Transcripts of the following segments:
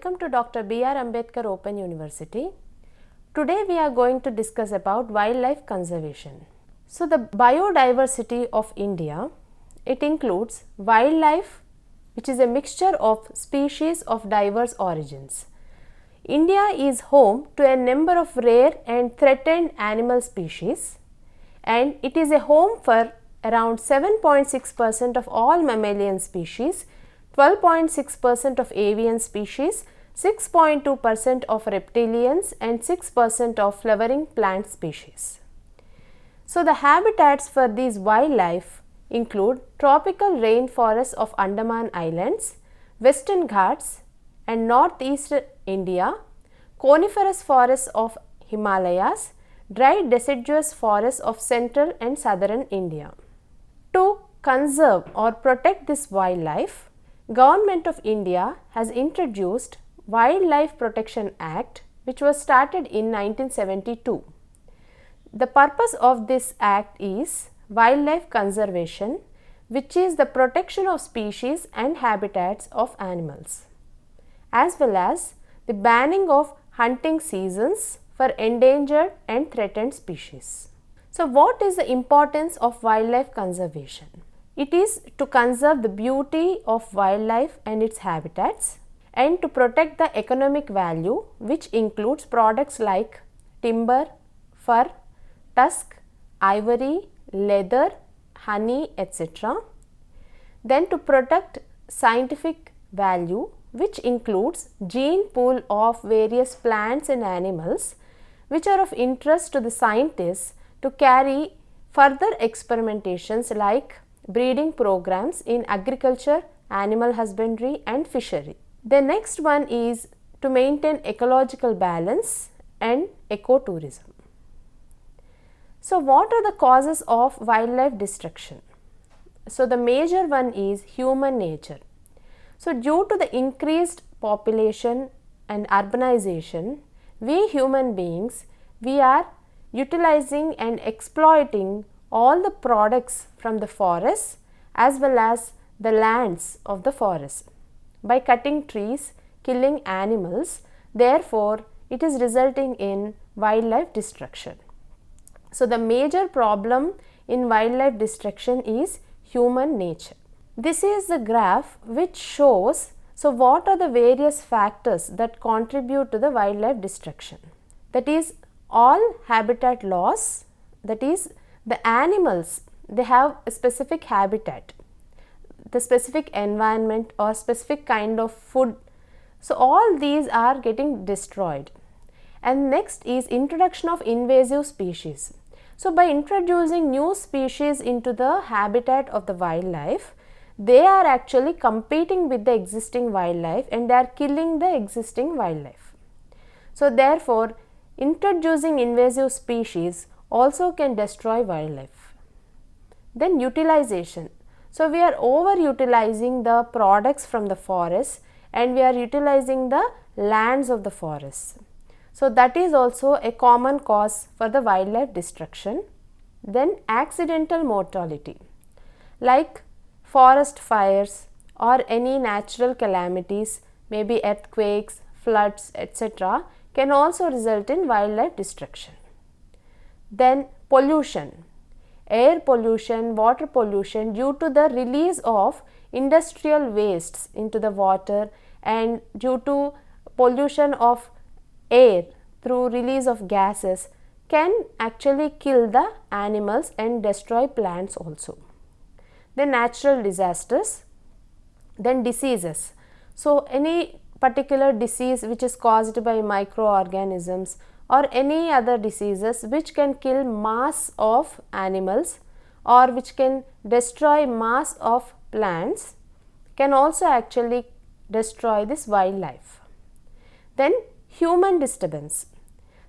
Welcome to Dr. B.R. Ambedkar Open University. Today we are going to discuss about wildlife conservation. So the biodiversity of India, it includes wildlife which is a mixture of species of diverse origins. India is home to a number of rare and threatened animal species, and it is a home for around 7.6% of all mammalian species, 12.6% of avian species, 6.2% of reptilians and 6% of flowering plant species. So the habitats for these wildlife include tropical rainforests of Andaman Islands, Western Ghats and northeastern India, coniferous forests of Himalayas, dry deciduous forests of central and southern India. To conserve or protect this wildlife, Government of India has introduced Wildlife Protection Act, which was started in 1972. The purpose of this act is wildlife conservation, which is the protection of species and habitats of animals, as well as the banning of hunting seasons for endangered and threatened species. So what is the importance of wildlife conservation? It is to conserve the beauty of wildlife and its habitats, and to protect the economic value, which includes products like timber, fur, tusk, ivory, leather, honey, etc. Then to protect scientific value, which includes gene pool of various plants and animals which are of interest to the scientists to carry further experimentations like breeding programs in agriculture, animal husbandry and fishery. The next one is to maintain ecological balance and ecotourism. So what are the causes of wildlife destruction? So the major one is human nature. So due to the increased population and urbanization, we human beings, we are utilizing and exploiting all the products from the forests as well as the lands of the forest by cutting trees, killing animals. Therefore, it is resulting in wildlife destruction. So the major problem in wildlife destruction is human nature. This is the graph which shows what are the various factors that contribute to the wildlife destruction. That is all habitat loss, that is the animals, they have a specific habitat, the specific environment or specific kind of food. So all these are getting destroyed. And next is introduction of invasive species. So by introducing new species into the habitat of the wildlife, they are actually competing with the existing wildlife and they are killing the existing wildlife. So therefore, introducing invasive species also can destroy wildlife. Then utilization. So we are overutilizing the products from the forest and we are utilizing the lands of the forests. So that is also a common cause for the wildlife destruction. Then accidental mortality, like forest fires or any natural calamities, maybe earthquakes, floods, etc., can also result in wildlife destruction. Then pollution, air pollution, water pollution due to the release of industrial wastes into the water and due to pollution of air through release of gases can actually kill the animals and destroy plants also. Then natural disasters, then diseases. So any particular disease which is caused by microorganisms or any other diseases which can kill mass of animals or which can destroy mass of plants can also actually destroy this wildlife. Then human disturbance.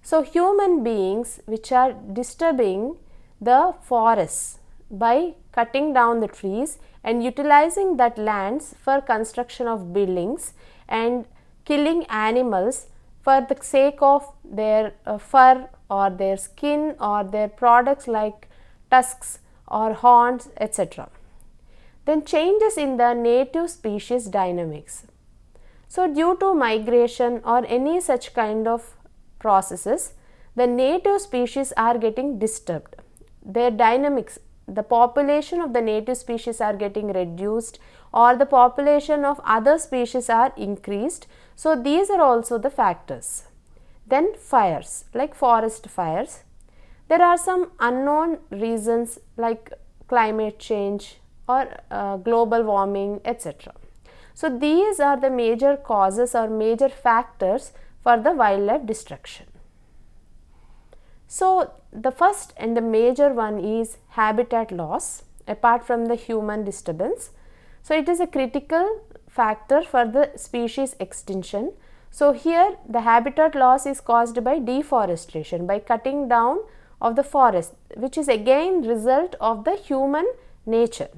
So human beings which are disturbing the forests by cutting down the trees and utilizing that lands for construction of buildings and killing animals for the sake of their fur or their skin or their products like tusks or horns, etc. Then changes in the native species dynamics. So, due to migration or any such kind of processes, the native species are getting disturbed. Their dynamics, the population of the native species are getting reduced, or the population of other species are increased. So, these are also the factors. Then fires, like forest fires. There are some unknown reasons like climate change or global warming, etc. So, these are the major causes or major factors for the wildlife destruction. So, the first and the major one is habitat loss apart from the human disturbance. So, it is a critical factor for the species extinction. So, here the habitat loss is caused by deforestation, by cutting down of the forest, which is again result of the human nature.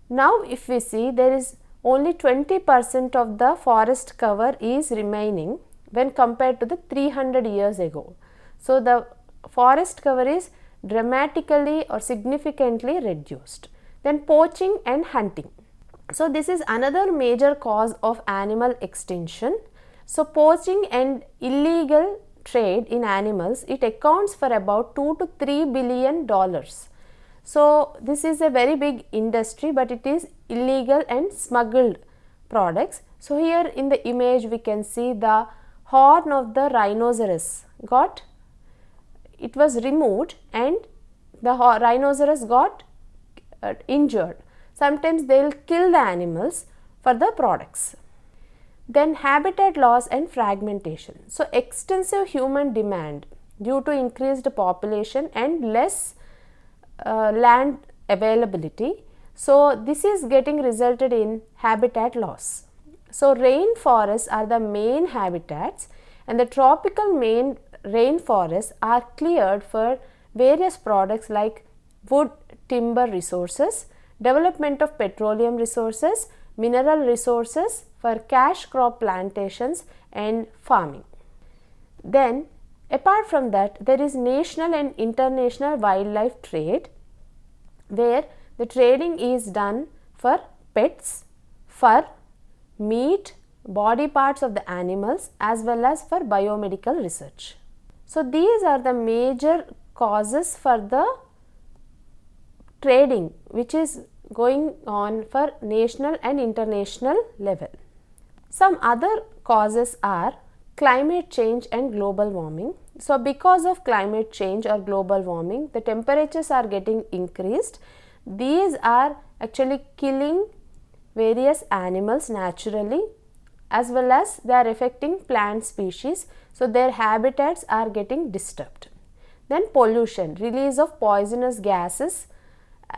Now, if we see, there is only 20% of the forest cover is remaining when compared to the 300 years ago. So, the forest cover is dramatically or significantly reduced. Then poaching and hunting. So, this is another major cause of animal extinction. So, poaching and illegal trade in animals, it accounts for about $2 to $3 billion. So, this is a very big industry, but it is illegal and smuggled products. So, here in the image we can see the horn of the rhinoceros it was removed and the rhinoceros got injured. Sometimes they will kill the animals for the products. Then habitat loss and fragmentation. So, extensive human demand due to increased population and less land availability. So, this is getting resulted in habitat loss. So, rainforests are the main habitats, and the tropical main rainforests are cleared for various products like wood, timber resources, development of petroleum resources, mineral resources for cash crop plantations and farming. Then apart from that, there is national and international wildlife trade, where the trading is done for pets, fur, meat, body parts of the animals, as well as for biomedical research. So, these are the major causes for the trading which is going on for national and international level. Some other causes are climate change and global warming. So, because of climate change or global warming, the temperatures are getting increased. These are actually killing various animals naturally, as well as they are affecting plant species. So, their habitats are getting disturbed. Then pollution, release of poisonous gases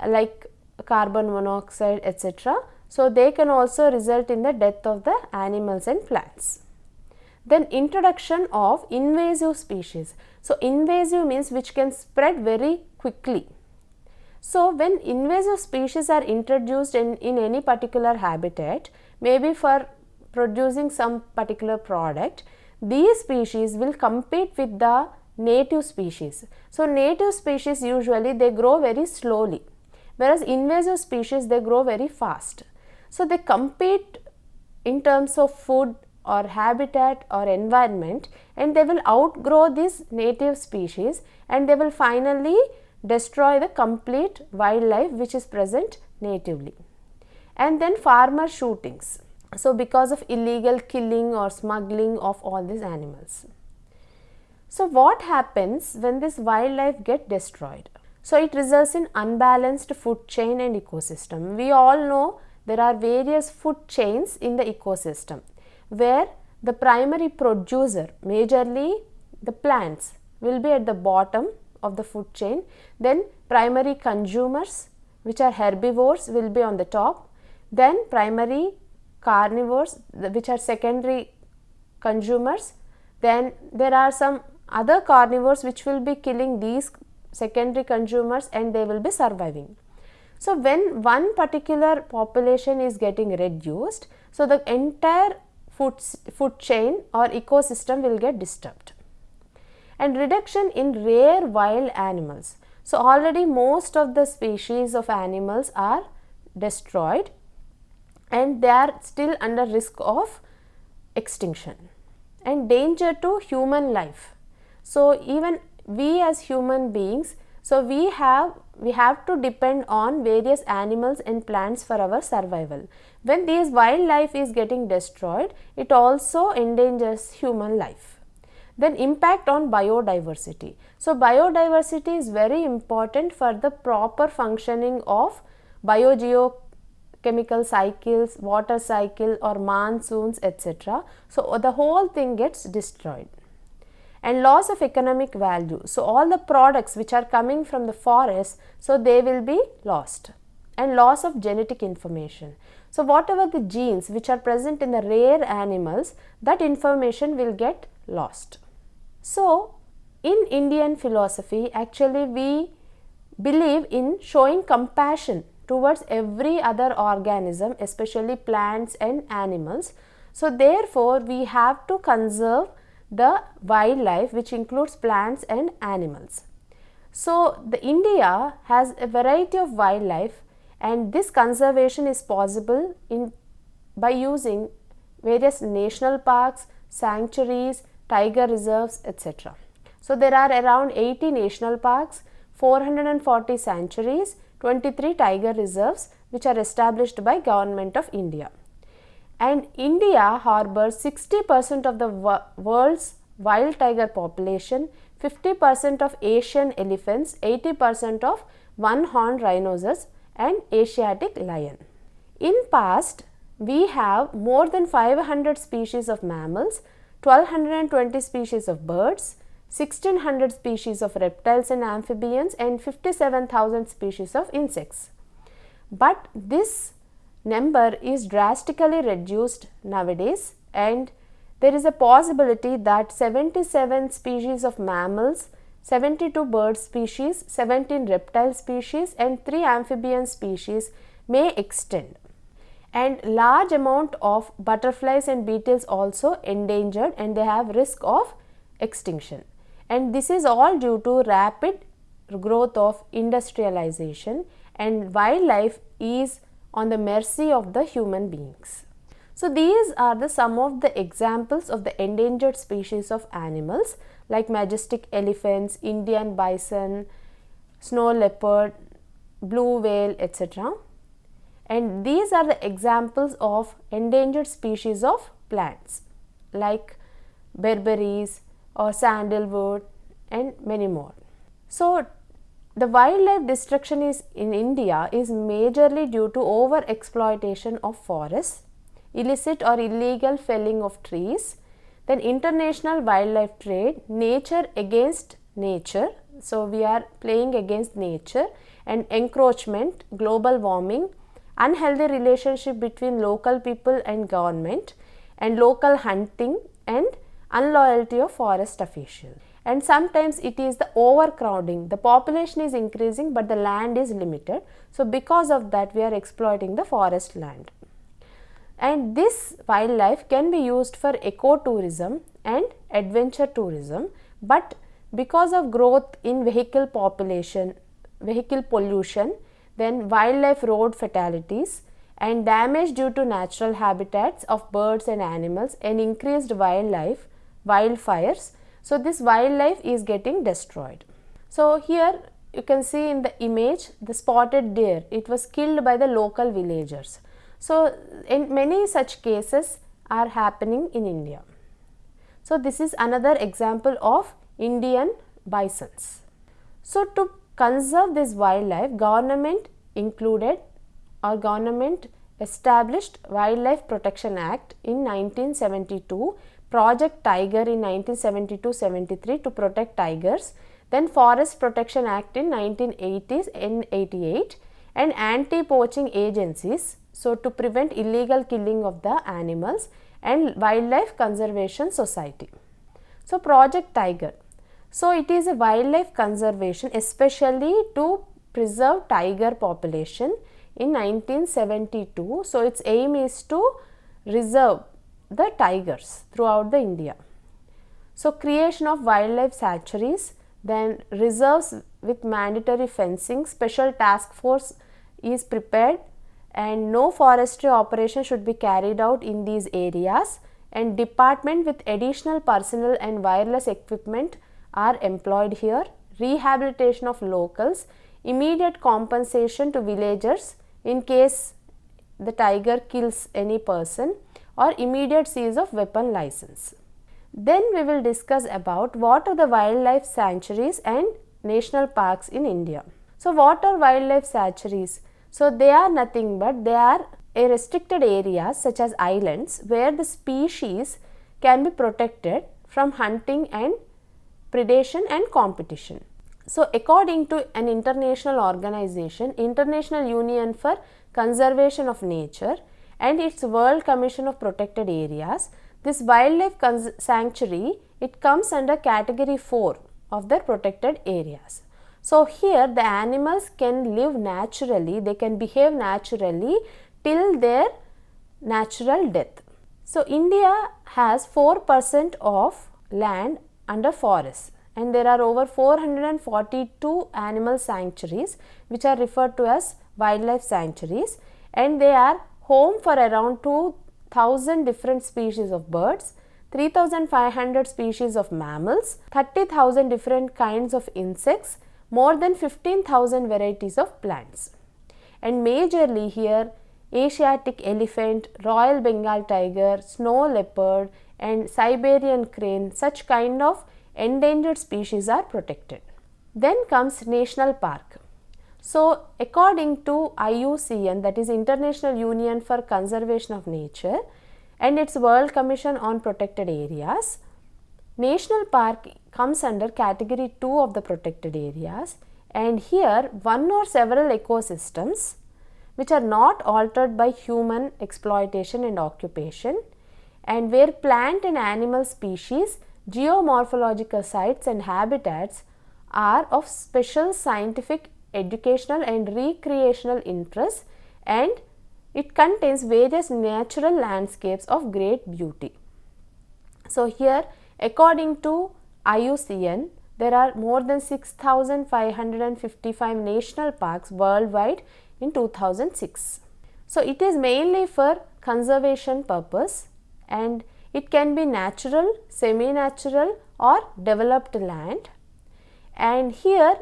like carbon monoxide, etc. So, they can also result in the death of the animals and plants. Then introduction of invasive species. So, invasive means which can spread very quickly. So, when invasive species are introduced in any particular habitat, maybe for producing some particular product, these species will compete with the native species. So, native species usually they grow very slowly, whereas invasive species they grow very fast. So, they compete in terms of food or habitat or environment, and they will outgrow this native species, and they will finally destroy the complete wildlife which is present natively. And then farmer shootings. So, because of illegal killing or smuggling of all these animals. So, what happens when this wildlife get destroyed? So, it results in unbalanced food chain and ecosystem. We all know there are various food chains in the ecosystem, where the primary producer, majorly the plants, will be at the bottom of the food chain. Then primary consumers, which are herbivores, will be on the top. Then primary carnivores, which are secondary consumers. Then there are some other carnivores which will be killing these secondary consumers, and they will be surviving. So, when one particular population is getting reduced, so the entire food chain or ecosystem will get disturbed. And reduction in rare wild animals. So, already most of the species of animals are destroyed, and they are still under risk of extinction and danger to human life. So even we as human beings, so we have to depend on various animals and plants for our survival. When these wildlife is getting destroyed, it also endangers human life. Then impact on biodiversity. So biodiversity is very important for the proper functioning of biogeochemical cycles, water cycle or monsoons, etc. So the whole thing gets destroyed. And loss of economic value. So all the products which are coming from the forest, so they will be lost. And loss of genetic information. So whatever the genes which are present in the rare animals, that information will get lost. So in Indian philosophy, actually we believe in showing compassion towards every other organism, especially plants and animals. So therefore we have to conserve the wildlife, which includes plants and animals. So the India has a variety of wildlife, and this conservation is possible by using various national parks, sanctuaries, tiger reserves, etc. So there are around 80 national parks, 440 sanctuaries, 23 tiger reserves which are established by Government of India. And India harbors 60% of the world's wild tiger population, 50% of Asian elephants, 80% of one-horned rhinoceros and Asiatic lion. In past, we have more than 500 species of mammals, 1220 species of birds, 1600 species of reptiles and amphibians and 57,000 species of insects. But this number is drastically reduced nowadays, and there is a possibility that 77 species of mammals, 72 bird species, 17 reptile species and 3 amphibian species may extend. And large amount of butterflies and beetles also endangered, and they have risk of extinction. And this is all due to rapid growth of industrialization, and wildlife is on the mercy of the human beings. So these are some of the examples of the endangered species of animals like majestic elephants, Indian bison, snow leopard, blue whale, etc. And these are the examples of endangered species of plants like berberries or sandalwood and many more. So the wildlife destruction in India is majorly due to over exploitation of forests, illicit or illegal felling of trees, then international wildlife trade, nature against nature, so we are playing against nature, and encroachment, global warming, unhealthy relationship between local people and government, and local hunting and unloyalty of forest officials. And sometimes it is the overcrowding, the population is increasing but the land is limited, so because of that we are exploiting the forest land. And this wildlife can be used for ecotourism and adventure tourism, but because of growth in vehicle population, vehicle pollution, then wildlife road fatalities and damage due to natural habitats of birds and animals and increased wildfires, so this wildlife is getting destroyed. So here you can see in the image the spotted deer, it was killed by the local villagers. So in many such cases are happening in India. So this is another example of Indian bisons. So to conserve this wildlife, government established Wildlife Protection Act in 1972, Project Tiger in 1972-73 to protect tigers, then Forest Protection Act in 1980s and 88, and anti-poaching agencies, so to prevent illegal killing of the animals, and Wildlife Conservation Society. So Project Tiger, so it is a wildlife conservation especially to preserve tiger population in 1972. So its aim is to reserve the tigers throughout the India. So creation of wildlife sanctuaries, then reserves with mandatory fencing, special task force is prepared, and no forestry operation should be carried out in these areas, and department with additional personnel and wireless equipment are employed here. Rehabilitation of locals, immediate compensation to villagers in case the tiger kills any person, or immediate seize of weapon license. Then we will discuss about what are the wildlife sanctuaries and national parks in India. So what are wildlife sanctuaries? So they are nothing but they are a restricted areas such as islands where the species can be protected from hunting and predation and competition. So according to an international organization, International Union for Conservation of Nature and its World Commission of Protected Areas, this wildlife sanctuary, it comes under category 4 of the protected areas. So here the animals can live naturally, they can behave naturally till their natural death. So India has 4% of land under forests, and there are over 442 animal sanctuaries which are referred to as wildlife sanctuaries, and they are home for around 2,000 different species of birds, 3,500 species of mammals, 30,000 different kinds of insects, more than 15,000 varieties of plants. And majorly here Asiatic elephant, Royal Bengal tiger, snow leopard and Siberian crane, such kind of endangered species are protected. Then comes national park. So according to IUCN, that is International Union for Conservation of Nature, and its World Commission on Protected Areas, national park comes under category 2 of the protected areas, and here one or several ecosystems which are not altered by human exploitation and occupation, and where plant and animal species, geomorphological sites and habitats are of special scientific, educational and recreational interest, and it contains various natural landscapes of great beauty. So here according to IUCN, there are more than 6,555 national parks worldwide in 2006. So it is mainly for conservation purpose, and it can be natural, semi-natural or developed land. And here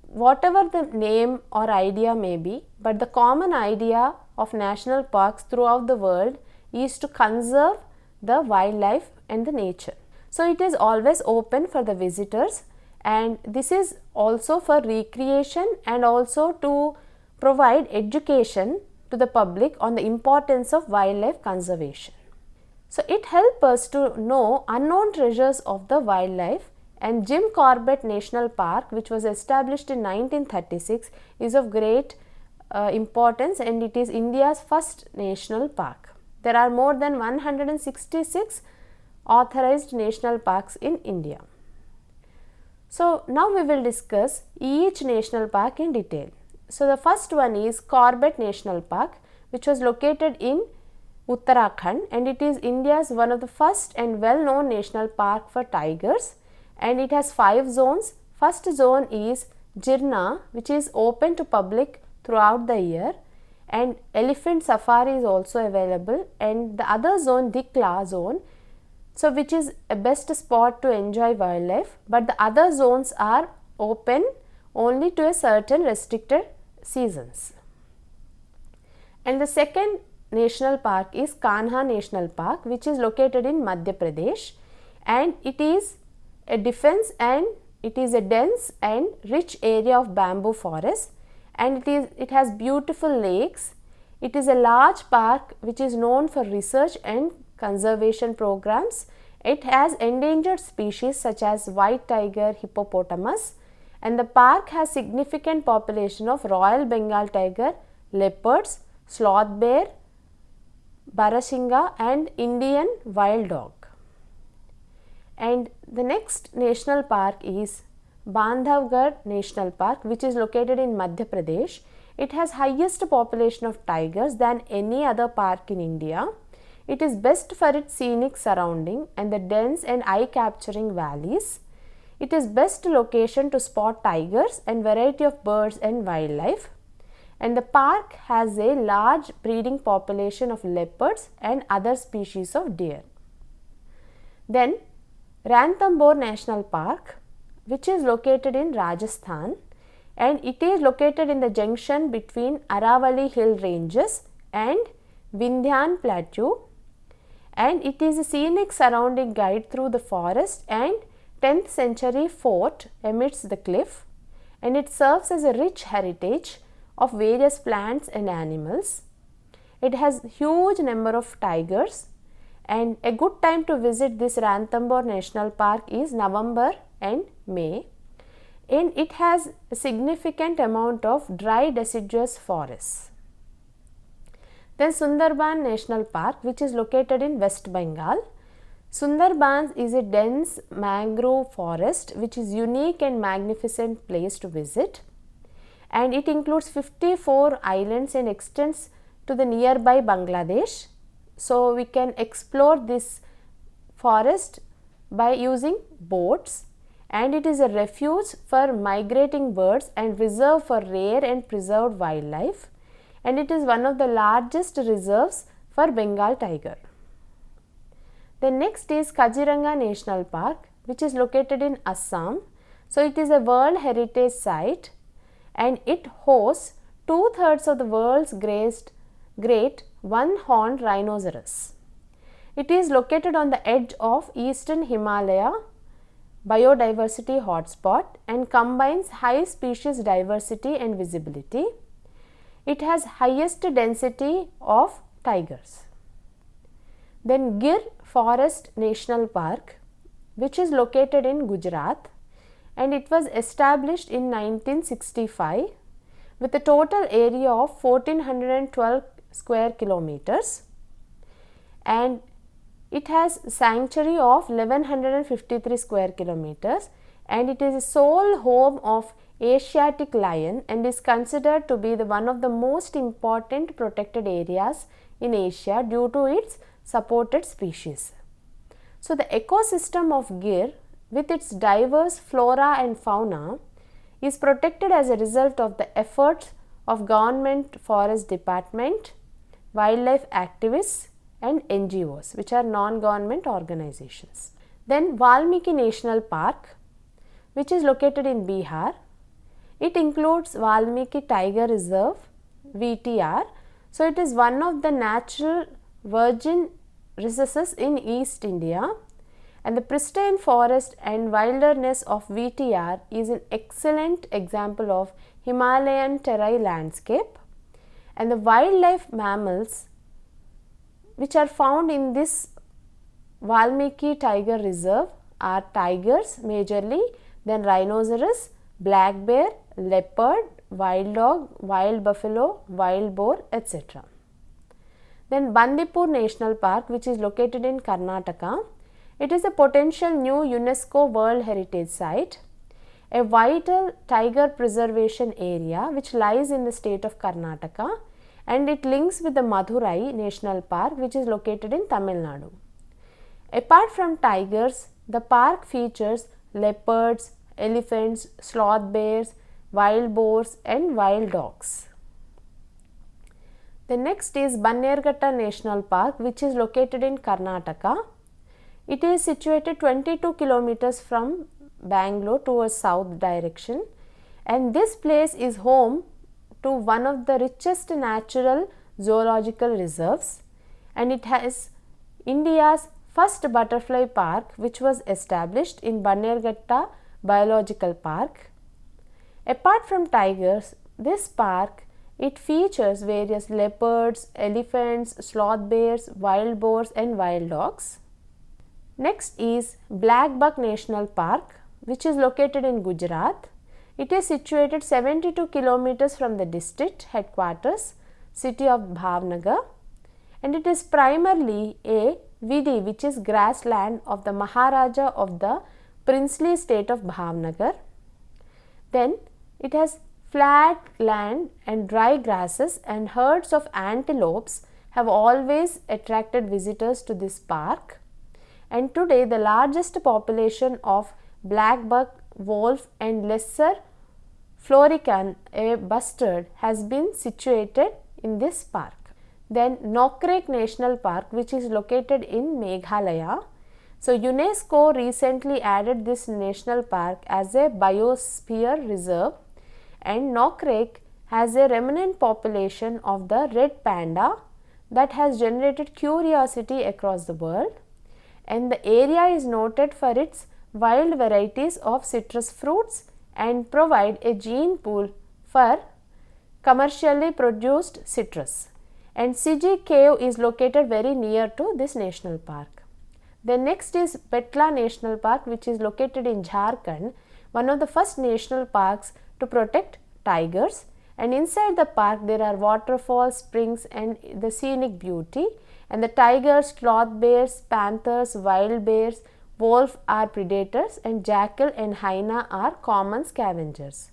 whatever the name or idea may be, but the common idea of national parks throughout the world is to conserve the wildlife and the nature. So it is always open for the visitors, and this is also for recreation and also to provide education to the public on the importance of wildlife conservation. So it helps us to know unknown treasures of the wildlife, and Jim Corbett National Park, which was established in 1936, is of great importance, and it is India's first national park. There are more than 166 authorized national parks in India. So now we will discuss each national park in detail. So the first one is Corbett National Park, which was located in Uttarakhand, and it is India's one of the first and well known national park for tigers, and it has 5 zones. First zone is Jirna, which is open to public throughout the year, and elephant safari is also available, and the other zone, Dikla zone, so which is a best spot to enjoy wildlife, but the other zones are open only to a certain restricted seasons. And the second national park is Kanha National Park, which is located in Madhya Pradesh, and it is a dense and rich area of bamboo forest, and it has beautiful lakes. It is a large park which is known for research and conservation programs. It has endangered species such as white tiger, hippopotamus, and the park has significant population of Royal Bengal tiger, leopards, sloth bear, barasingha and Indian wild dog. And the next national park is Bandhavgarh National Park, which is located in Madhya Pradesh. It has highest population of tigers than any other park in India. It is best for its scenic surrounding and the dense and eye-capturing valleys. It is best location to spot tigers and variety of birds and wildlife. And the park has a large breeding population of leopards and other species of deer. Then Ranthambore National Park, which is located in Rajasthan, and it is located in the junction between Aravalli Hill Ranges and Vindhyan Plateau, and it is a scenic surrounding guide through the forest and 10th century fort amidst the cliff, and it serves as a rich heritage of various plants and animals. It has huge number of tigers, and a good time to visit this Ranthambore National Park is November and May, and it has a significant amount of dry deciduous forests. Then Sundarban National Park, which is located in West Bengal. Sundarbans is a dense mangrove forest which is unique and magnificent place to visit, and it includes 54 islands and extends to the nearby Bangladesh. So we can explore this forest by using boats, and it is a refuge for migrating birds and reserve for rare and preserved wildlife, and it is one of the largest reserves for Bengal tiger. The next is Kaziranga National Park, which is located in Assam. So it is a World Heritage Site, and it hosts 2/3 of the world's great one-horned rhinoceros. It is located on the edge of Eastern Himalaya biodiversity hotspot and combines high species diversity and visibility. It has highest density of tigers. Then Gir Forest National Park, which is located in Gujarat, and it was established in 1965 with a total area of 1412 square kilometers, and it has sanctuary of 1153 square kilometers, and it is a sole home of Asiatic lion and is considered to be one of the most important protected areas in Asia due to its supported species. So the ecosystem of Gir with its diverse flora and fauna is protected as a result of the efforts of Government Forest Department, wildlife activists and NGOs, which are non-government organizations. Then Valmiki National Park, which is located in Bihar. It includes Valmiki Tiger Reserve, VTR. So it is one of the natural virgin recesses in East India, and the pristine forest and wilderness of VTR is an excellent example of Himalayan terrain landscape, and the wildlife mammals which are found in this Valmiki Tiger Reserve are tigers majorly, then rhinoceros, black bear, leopard, wild dog, wild buffalo, wild boar, etc. Then Bandipur National Park, which is located in Karnataka. It is a potential new UNESCO World Heritage Site, a vital tiger preservation area which lies in the state of Karnataka, and it links with the Madurai National Park, which is located in Tamil Nadu. Apart from tigers, the park features leopards, elephants, sloth bears, wild boars and wild dogs. The next is Bannerghatta National Park, which is located in Karnataka. It is situated 22 kilometers from Bangalore towards south direction, and this place is home to one of the richest natural zoological reserves, and it has India's first butterfly park, which was established in Bannerghatta Biological Park. Apart from tigers, this park it features various leopards, elephants, sloth bears, wild boars and wild dogs. Next is Black Buck National Park, which is located in Gujarat. It is situated 72 kilometers from the district headquarters, city of Bhavnagar, and it is primarily a Vidi, which is grassland of the Maharaja of the princely state of Bhavnagar. Then it has flat land and dry grasses, and herds of antelopes have always attracted visitors to this park. And today the largest population of black buck, wolf and lesser florican, a bustard, has been situated in this park. Then Nokrek National Park, which is located in Meghalaya. So UNESCO recently added this national park as a biosphere reserve, and Nokrek has a remnant population of the red panda that has generated curiosity across the world, and the area is noted for its wild varieties of citrus fruits and provide a gene pool for commercially produced citrus. And Siji cave is located very near to this national park. Then next is Petla National Park, which is located in Jharkhand, one of the first national parks to protect tigers, and inside the park there are waterfalls, springs and the scenic beauty, and the tigers, sloth bears, panthers, wild bears, wolf are predators, and jackal and hyena are common scavengers.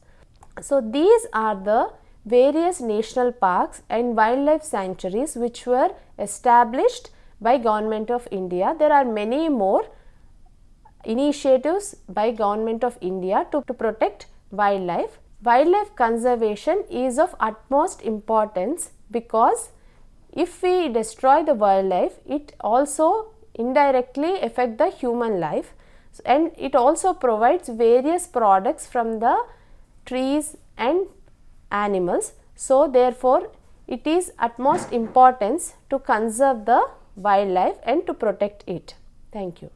So these are the various national parks and wildlife sanctuaries which were established by Government of India. There are many more initiatives by Government of India to protect wildlife. Wildlife conservation is of utmost importance because if we destroy the wildlife, it also indirectly affects the human life, and it also provides various products from the trees and animals. So therefore, it is utmost importance to conserve the wildlife and to protect it. Thank you.